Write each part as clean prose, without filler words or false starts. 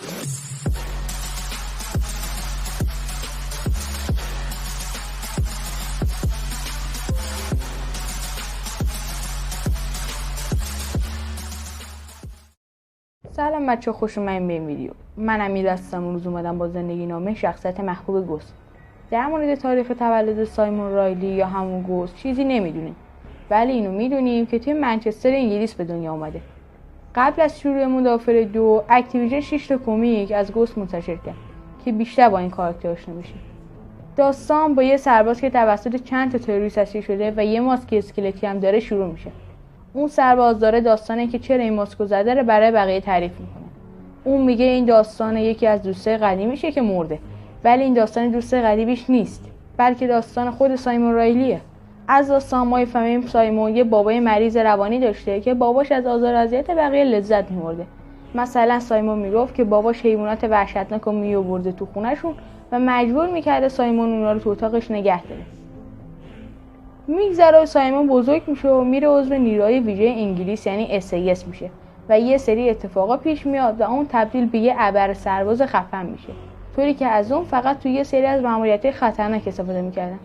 سلام بچه، خوش اومدین به این ویدیو. من امیر هستم. امروز اومدم با زندگی نامه شخصیت محبوب گوس. در مورد تاریخ تولد سایمون رایلی یا همون گوس چیزی نمیدونیم، ولی اینو میدونیم که توی منچستر انگلیس به دنیا اومده. قبل از شروع مدافر 2 اکتیویژن 6 تا کمیک از گوس منتشر کرد که بیشتر با این کاراکتر آشنا بشیم. داستان با یه سرباز که توسط چند تا تروریست اسیر شده و یه ماسک اسکلتی هم داره شروع میشه. اون سرباز داره داستانه که چرا این ماسکو زده رو برای بقیه تعریف میکنه. اون میگه این داستان یکی از دوستای قدیمیشه که مرده، ولی این داستان دوست قدیمیش نیست، بلکه داستان خود سایمون رایلیه. از داستان ما فهمیم سایمون یه بابای مریض روانی داشته که باباش از آزار و اذیت بقیه لذت می‌برده. مثلا سایمون میگفت که باباش حیوانات وحشتناک رو میآورده تو خونه‌شون و مجبور می‌کرده سایمون اونا رو تو اتاقش نگه داره. میگذره و سایمون بزرگ میشه و میره عضو نیروهای ویژه انگلیس یعنی SAS میشه و یه سری اتفاقا پیش میاد و اون تبدیل به یه ابر سرباز خفن میشه، طوری که از اون فقط توی یه سری از ماموریت‌های خطرناک استفاده میکردن.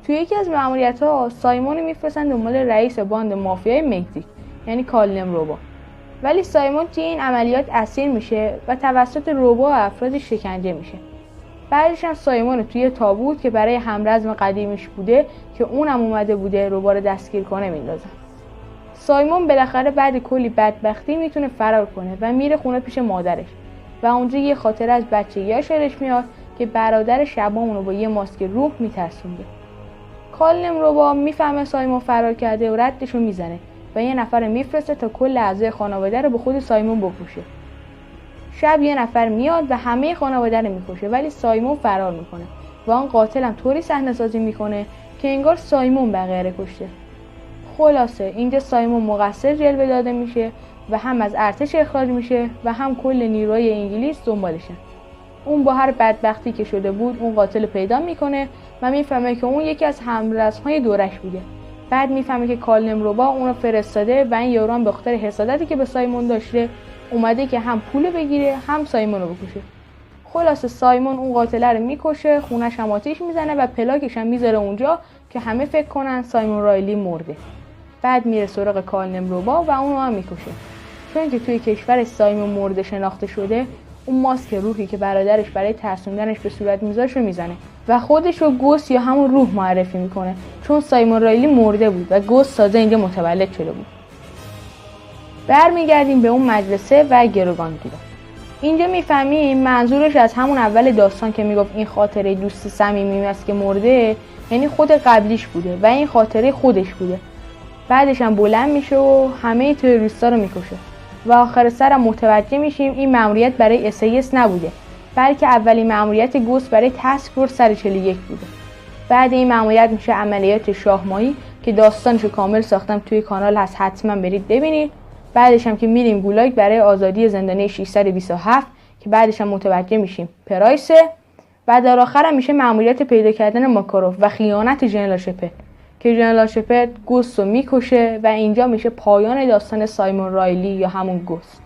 توی یکی از ماموریت‌ها سایمون میفرستن دنبال رئیس باند مافیای مکزیک یعنی کالنم روبا، ولی سایمون توی این عملیات اسیر میشه و توسط روبا و افراد شکنجه میشه. بعدش هم سایمون توی تابوت که برای همرزم قدیمیش بوده که اونم اومده بوده روبا رو دستگیر کنه میندازن. سایمون بالاخره بعد کلی بدبختی میتونه فرار کنه و میره خونه پیش مادرش و اونجا یه خاطره از بچگیاش یادش میاد که برادر شبا رو با یه ماسک روح میترسونده. کالنم روبا میفهمه سایمون فرار کرده و ردشو میزنه و یه نفر میفرسته تا کل اعضای خانواده رو به خود سایمون بکشه. شب یه نفر میاد و همه خانواده رو میکشه، ولی سایمون فرار میکنه و اون قاتل هم طوری صحنه سازی میکنه که انگار سایمون بقیه رو کشته. خلاصه اینجا سایمون مقصر جلوه داده میشه و هم از ارتش اخراج میشه و هم کل نیروهای انگلیس دنبالشن. اون با هر بدبختی که شده بود اون قاتل پیدا میکنه و میفهمه که اون یکی از همرزمهای دورش بوده. بعد میفهمه که کالنم روبا اون رو فرستاده و این یارو به خاطر حسادتی که به سایمون داشته اومده که هم پول بگیره هم سایمون رو بکشه. خلاصه سایمون اون قاتله رو میکشه، خونش هم آتیش میزنه و پلاکش هم میذاره اونجا که همه فکر کنن سایمون رایلی مرده. بعد میره سراغ کالنم روبا و اونو هم میکشه. چون که توی کشور سایمون مرده شناخته شده، اون ماسک روحی که برادرش برای ترسوندنش به صورت میذاشه میزنه و خودش رو گوس یا همون روح معرفی میکنه، چون سایمون رایلی مرده بود و گوس تازه اینجا متولد شده بود. برمیگردیم به اون مدرسه و گروگانگیرا. اینجا میفهمیم منظورش از همون اول داستان که میگفت این خاطره دوست صمیمی است که مرده، یعنی خود قبلیش بوده و این خاطره خودش بوده. بعدش هم بلند میشه و همه تروریستا رو میکشه و آخر سر متوجه میشیم این مأموریت برای SAS نبوده، بلکه اولین مأموریت گوس برای تاسک فورس 141 بوده. بعد این مأموریت میشه عملیات شاهماهی که داستانشو کامل ساختم توی کانال هست، حتما برید ببینید. بعدش هم که میریم گولاگ برای آزادی زندانی 627 که بعدش هم متوجه میشیم پرایسه. و در آخر هم میشه مأموریت پیدا کردن ماکاروف و خیانت ژنرال شپرد که ژنرال شپرد گوست رو میکشه و اینجا میشه پایان داستان سایمون رایلی یا همون گوست.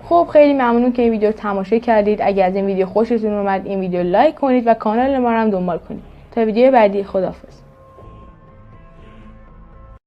خب خیلی ممنون که این ویدیو رو تماشا کردید. اگر از این ویدیو خوشتون اومد این ویدیو لایک کنید و کانال ما رو هم دنبال کنید. تا ویدیو بعدی، خداحافظ.